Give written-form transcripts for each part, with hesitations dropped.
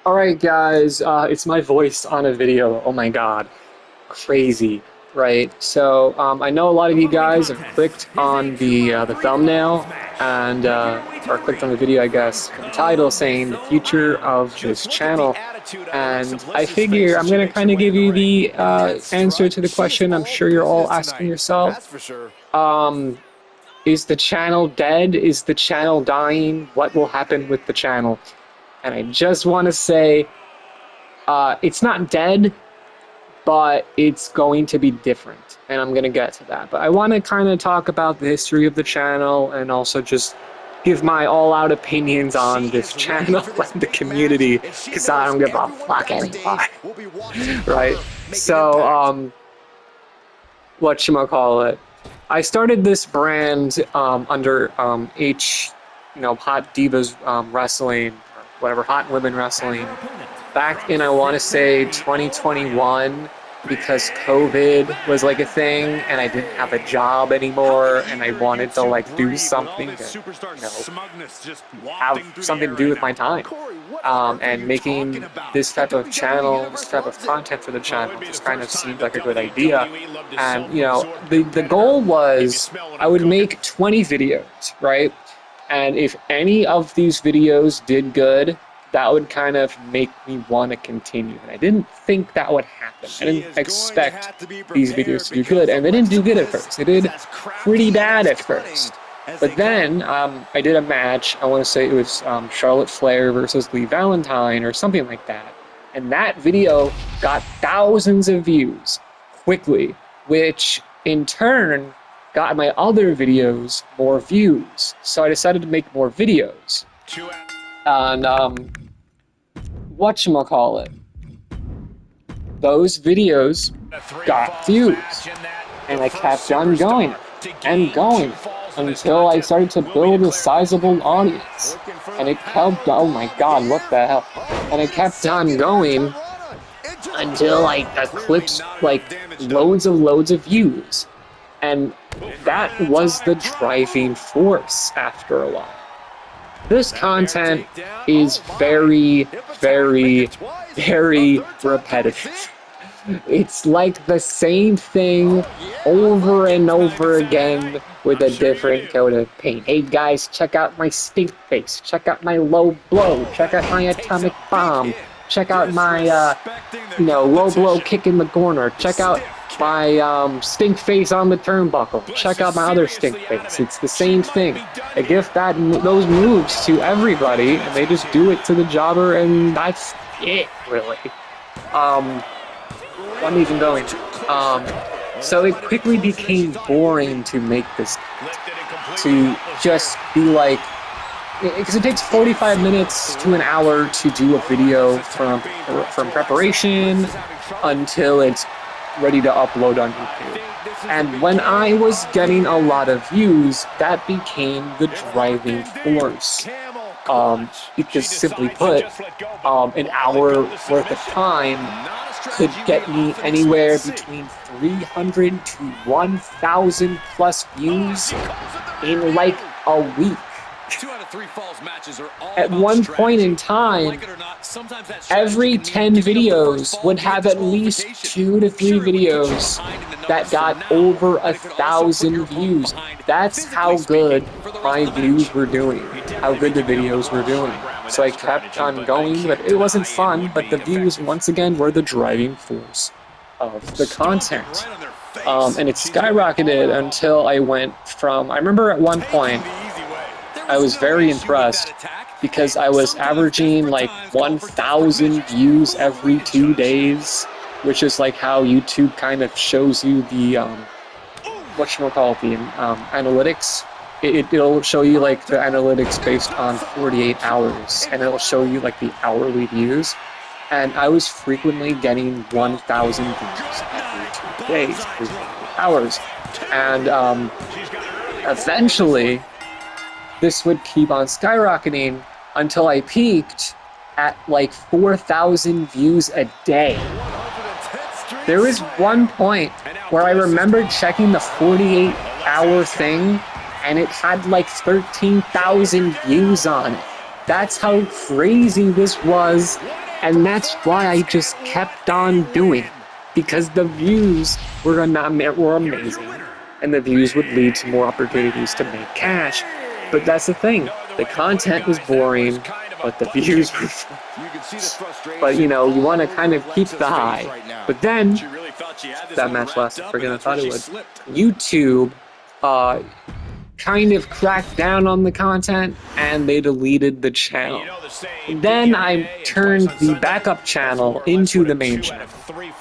Alright guys, it's my voice on a video. Oh my god. Crazy, right? So, I know a lot of you guys have clicked on the thumbnail and, or clicked on the video, I guess, the title saying the future of this channel. And I figure I'm gonna kind of give you the answer to the question I'm sure you're all asking yourself. Um, is the channel dead? Is the channel dying? What will happen with the channel? And I just want to say, it's not dead, but it's going to be different, and I'm going to get to that. But I want to kind of talk about the history of the channel and also just give my all-out opinions on this channel and the community, because I don't give a fuck anymore. Right? So, whatchamacallit, I started this brand under Hot Divas Wrestling, or whatever, Hot Women Wrestling, back in, I want to say, 2021, because COVID was like a thing and I didn't have a job anymore and I wanted to like do something to, have something to do with my time. And making this type of channel, this type of content for the channel just kind of seemed like a good idea. And, the goal was I would make 20 videos, right? And if any of these videos did good, that would kind of make me want to continue. And I didn't think that would happen. I didn't expect these videos to do good. And they didn't do good at first. They did pretty bad at first. But then I did a match. I want to say it was Charlotte Flair versus Lee Valentine or something like that. And that video got thousands of views quickly, which in turn got my other videos more views. So I decided to make more videos. And whatchamacallit, those videos got views. And I kept on going and going until I started to build a sizable audience. And it kept, oh my god, what the hell? And it kept on going until the clips loads of views. And that was the driving force after a while. This content is very, very, very repetitive. It's like the same thing over and over again with a different coat of paint. Hey guys, check out my stink face. Check out my low blow. Check out my atomic bomb. Check out my, low blow kick in the corner. Check out my stink face on the turnbuckle. Check out my other stink face. It's the same thing. I give those moves to everybody, and they just do it to the jobber, and that's it, really. I'm even going. So it quickly became boring to make this, to just be like, because it takes 45 minutes to an hour to do a video from preparation until it's ready to upload on YouTube. And when I was getting a lot of views, that became the driving force. Because simply put, an hour worth of time could get me anywhere between 300 to 1,000 plus views in like a week. At one point in time, every 10 videos would have at least 2 to 3 videos that got over 1,000 views. That's how good my views were doing, how good the videos were doing. So I kept on going, but it wasn't fun, but the views, once again, were the driving force of the content. And it skyrocketed until I went from, I remember at one point, I was very impressed because I was averaging like 1,000 views every 2 days, which is like how YouTube kind of shows you the, analytics. It'll show you like the analytics based on 48 hours, and it'll show you like the hourly views. And I was frequently getting 1,000 views every 2 days, every 48 hours. And eventually, this would keep on skyrocketing until I peaked at like 4,000 views a day. There was one point where I remember checking the 48-hour thing, and it had like 13,000 views on it. That's how crazy this was And that's why I just kept on doing it, because the views were amazing, and the views would lead to more opportunities to make cash. But that's the thing, the content was boring, but the views were fun. But you know, you want to kind of keep the high. But then, that match lasted freaking than I thought it would. YouTube kind of cracked down on the content, and they deleted the channel. Then I turned the backup channel into the main channel,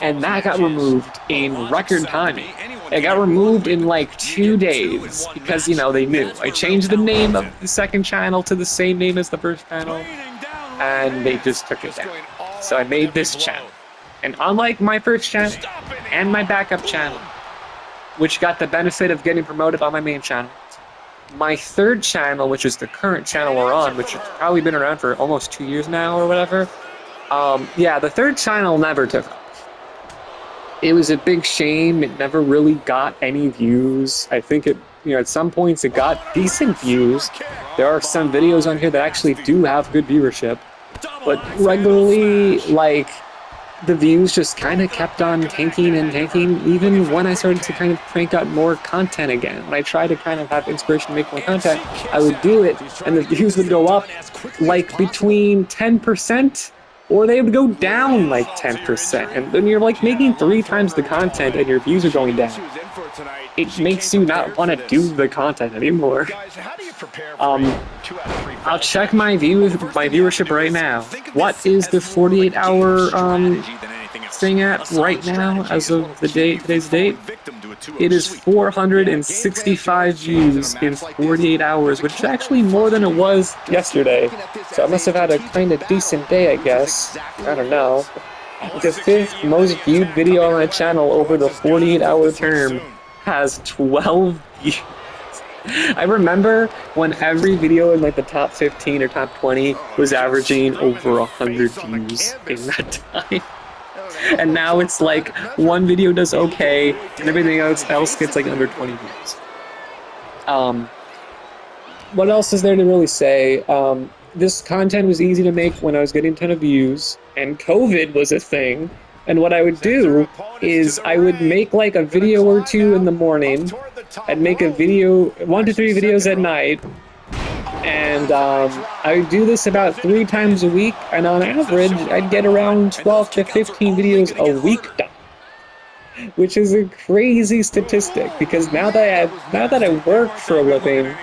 and that got removed in record timing. It got removed in like 2 days because, you know, they knew. I changed the name of the second channel to the same name as the first channel, and they just took it down. So I made this channel. And unlike my first channel and my backup channel, which got the benefit of getting promoted on my main channel, my third channel, which is the current channel we're on, which has probably been around for almost 2 years now or whatever, yeah, the third channel never took off. It was a big shame. It never really got any views. I think it, you know, at some points it got decent views. There are some videos on here that actually do have good viewership, but regularly, like, the views just kind of kept on tanking and tanking, even when I started to kind of crank out more content again. When I tried to kind of have inspiration to make more content, I would do it, and the views would go up like between 10%, or they would go down like 10%. And then you're like making 3 times the content and your views are going down. It makes you not want to do the content anymore. I'll check my viewership right now. What is the 48-hour thing at right now as of the today's date? It is 465 views in 48 hours, which is actually more than it was yesterday. So I must have had a kind of decent day, I guess. I don't know. The 5th most viewed video on my channel over the 48-hour term has 12 views. I remember when every video in like the top 15 or top 20 was averaging over 100 views in that time. And now it's like one video does okay and everything else gets like under 20 views. What else is there to really say? This content was easy to make when I was getting a ton of views, and COVID was a thing. And what I would do is I would make like a video or 2 in the morning. I'd make a video, 1 to 3 videos at night. And I would do this about 3 times a week. And on average, I'd get around 12 to 15 videos a week done. Which is a crazy statistic, because now that I work for a living,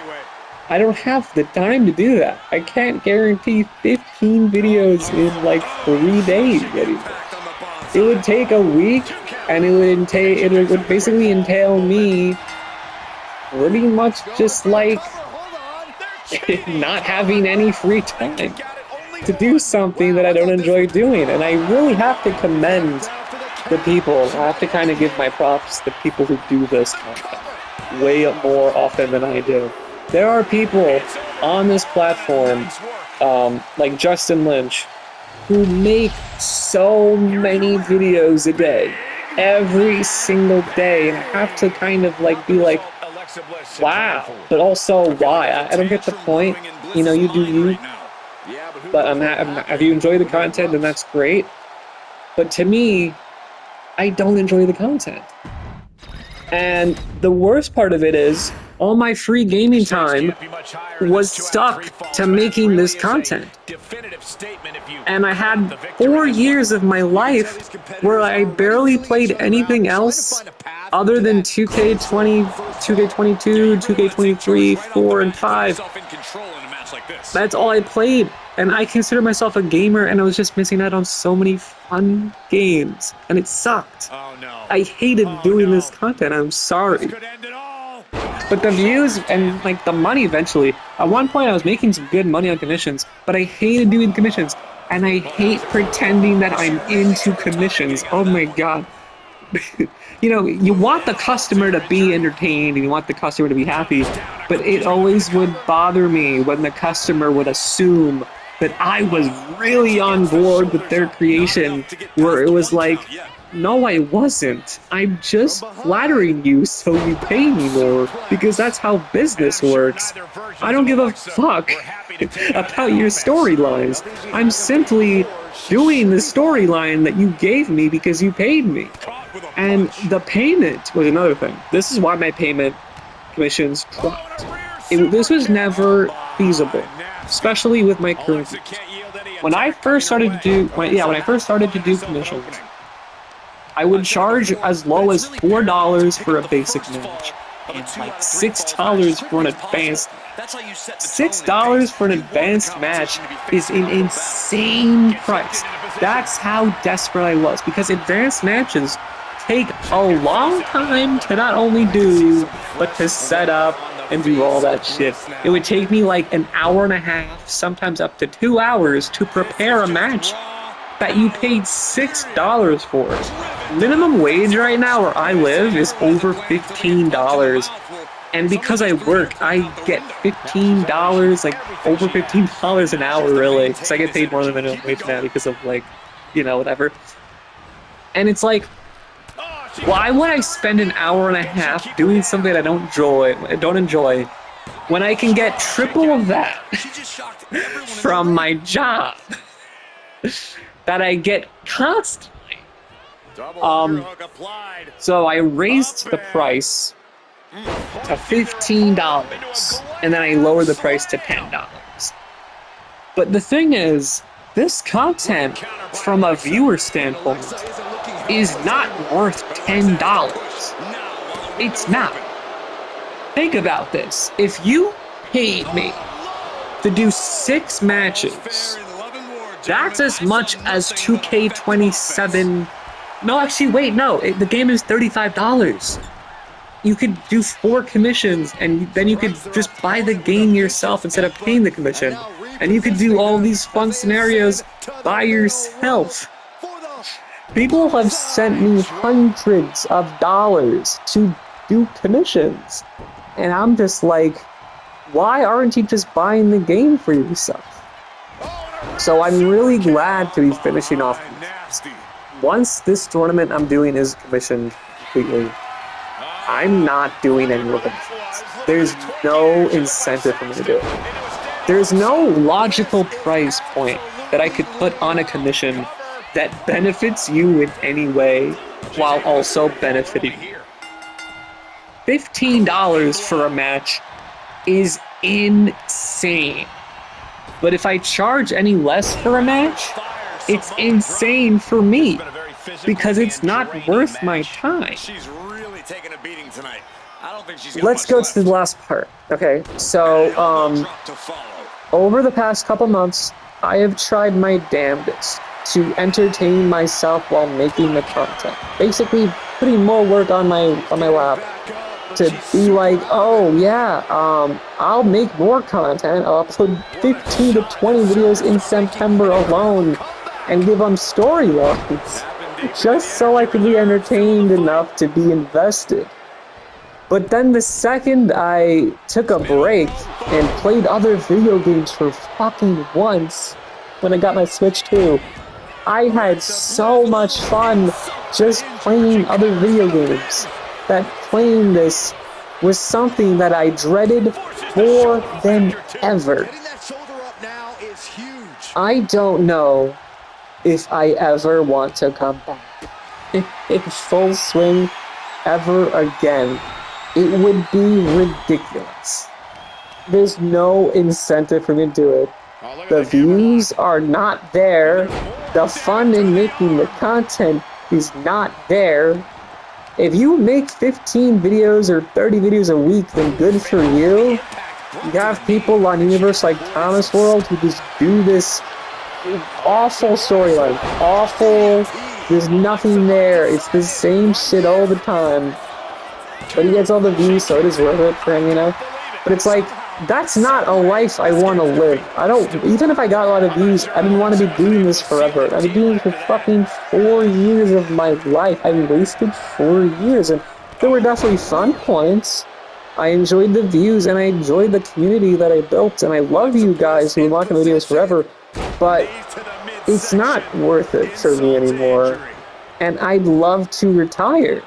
I don't have the time to do that. I can't guarantee 15 videos in like 3 days anymore. It would take a week, and it would basically entail me pretty much just like not having any free time to do something that I don't enjoy doing. And I really have to commend the people. I have to kind of give my props to people who do this content way more often than I do. There are people on this platform, like Justin Lynch, who make so many videos a day, every single day, and I have to kind of like be like, wow, but also why? I don't get the point. You know, you do you, but if you enjoy the content, then that's great. But to me, I don't enjoy the content. And the worst part of it is, all my free gaming time was stuck to making this content. And I had 4 years of my life where I barely played anything else other than 2K20, 2K22, 2K23, 4, and 5. That's all I played. And I consider myself a gamer, and I was just missing out on so many fun games. And it sucked. I hated doing this content. I'm sorry. But the views and like the money eventually, at one point I was making some good money on commissions, but I hated doing commissions, and I hate pretending that I'm into commissions. Oh my god. You know, you want the customer to be entertained and you want the customer to be happy, but it always would bother me when the customer would assume that I was really on board with their creation, where it was like, No, I wasn't. I'm just flattering you so you pay me more, because that's how business works. I don't give a fuck about your storylines. I'm simply doing the storyline that you gave me because you paid me. And the payment was another thing. This is why my payment commissions dropped. This was never feasible, especially with my current views. When I first started to do, when I first started to do commissions, I would charge as low as $4 for a basic match and like $6 for an advanced match. $6 for an advanced match is an insane price. That's how desperate I was, because advanced matches take a long time to not only do, but to set up and do all that shit. It would take me like an hour and a half, sometimes up to 2 hours, to prepare a match that you paid $6 for. Minimum wage right now where I live is over $15. And because I work, I get $15, like over $15 an hour, really. Because I get paid more than minimum wage now because of, like, whatever. And it's like, why would I spend an hour and a half doing something I don't enjoy when I can get triple of that from my job that I get constantly? So I raised the price to $15, and then I lowered the price to $10. But the thing is, this content, from a viewer standpoint, is not worth $10. It's not. Think about this. If you paid me to do 6 matches, that's as much as 2K27. No, actually, wait, no. The game is $35. You could do 4 commissions, and then you could just buy the game yourself instead of paying the commission. And you could do all these fun scenarios by yourself. People have sent me hundreds of dollars to do commissions. And I'm just like, why aren't you just buying the game for yourself? So I'm really glad to be finishing off these. Once this tournament I'm doing is commissioned completely, I'm not doing any more commissions. There's no incentive for me to do it. There's no logical price point that I could put on a commission that benefits you in any way while also benefiting you. $15 for a match is insane. But if I charge any less for a match, it's insane for me, because it's not worth my time. Let's go to the last part. Okay, so over the past couple months, I have tried my damnedest to entertain myself while making the content. Basically, putting more work on my lap to be like, oh yeah, I'll make more content. I'll upload 15 to 20 videos in September alone and give them storylines, just so I could be entertained enough to be invested. But then the second I took a break and played other video games for fucking once, when I got my Switch 2, I had so much fun just playing other video games that playing this was something that I dreaded more than ever. I don't know if I ever want to come back in full swing ever again. It would be ridiculous. There's no incentive for me to do it. The views are not there. The fun in making the content is not there. If you make 15 videos or 30 videos a week, then good for you. You have people on Universe like Thomas World who just do this awful storyline. Awful. There's nothing there. It's the same shit all the time. But he gets all the views, so it is worth it for him, But it's like, that's not a life I want to live. Even if I got a lot of views, I didn't want to be doing this forever. I've been doing this for fucking 4 years of my life. I wasted 4 years, and there were definitely fun points. I enjoyed the views, and I enjoyed the community that I built, and I love you guys who watch my videos forever, but it's not worth it for me anymore. and I'd love to retire.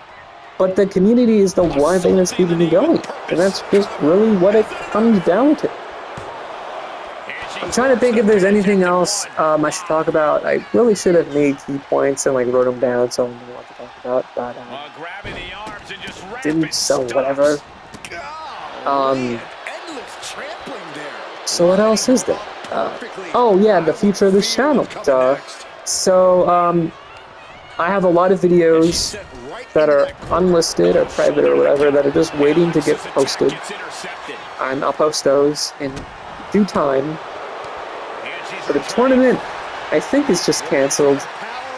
But the community is the one thing that's keeping me going. And that's just really what it comes down to. I'm trying to think if there's anything else I should talk about. I really should have made key points and like wrote them down so I know what to talk about, but didn't, so whatever. So what else is there? Oh yeah, the future of this channel. Duh. So I have a lot of videos that are unlisted or private or whatever that are just waiting to get posted. And I'll post those in due time. But the tournament, I think, is just canceled.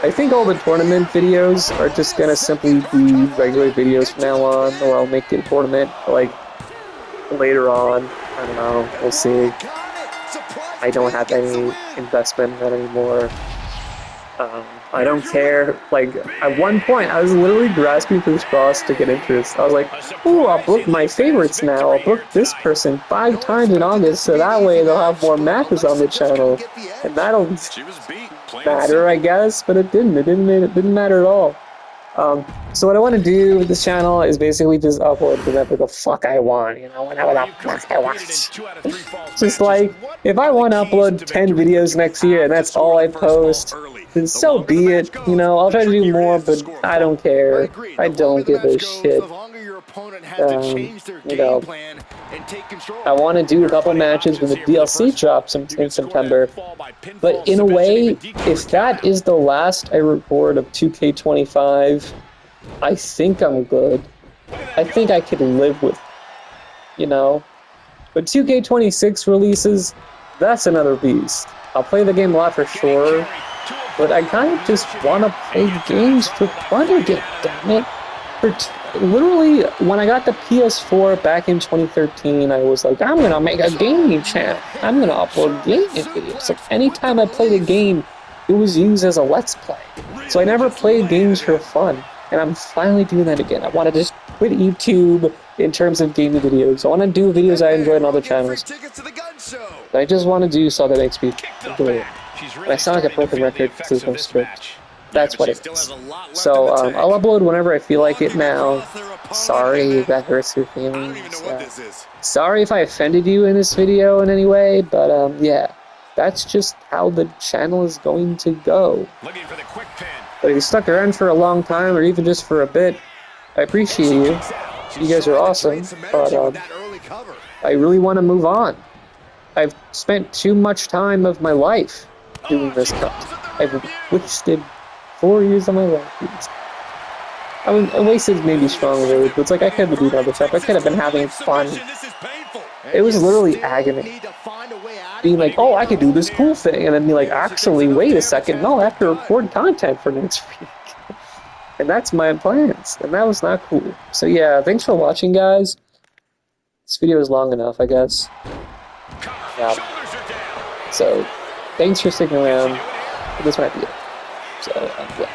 I think all the tournament videos are just gonna simply be regular videos from now on, or I'll make it a tournament, like, later on. I don't know, we'll see. I don't have any investment in that anymore. I don't care. Like, at one point, I was literally grasping for straws to get interest. I was like, ooh, I'll book my favorites now. I'll book this person 5 times in August, so that way they'll have more matches on the channel. And that'll matter, I guess, but it didn't. It didn't matter at all. So what I want to do with this channel is basically just upload whatever the fuck I want, you know, whenever the fuck I want. Just like, if I want to upload 10 videos next year and that's all I post, then so be it, you know, I'll try to do more, but I don't care. I don't give a shit. You know, I want to do a couple matches when the DLC drops in September, but in a way, if that is the last I record of 2K25, I think I'm good. I think I could live with, you know, but 2K26 releases, that's another beast. I'll play the game a lot for sure, but I kind of just want to play games for fun again, damn it. Literally, when I got the PS4 back in 2013, I was like, I'm gonna make a gaming channel. I'm gonna upload gaming videos. So anytime I played a game, it was used as a Let's Play. So I never played games for fun, and I'm finally doing that again. I want to just quit YouTube in terms of gaming videos. I want to do videos I enjoy on other channels. But I just want to do stuff that makes me enjoy it. And I sound like a broken record because there's no script. That's what it is. So I'll upload whenever I feel like it now. Sorry if that hurts your feelings. Sorry if I offended you in this video in any way, but yeah, that's just how the channel is going to go. But if you stuck around for a long time, or even just for a bit, I appreciate you. You guys are awesome, but I really want to move on. I've spent too much time of my life doing this cut. I've wasted 4 years of my life. I wasted maybe strong words, but it's like I could have been doing other stuff. I could have been having fun. It was literally agony. Being like, oh, I could do this cool thing, and then be like, actually, wait a second, no, I have to record content for next week. And that's my plans, and that was not cool. So yeah, thanks for watching, guys. This video is long enough, I guess. Yeah. So, thanks for sticking around. This might be it. So, yeah.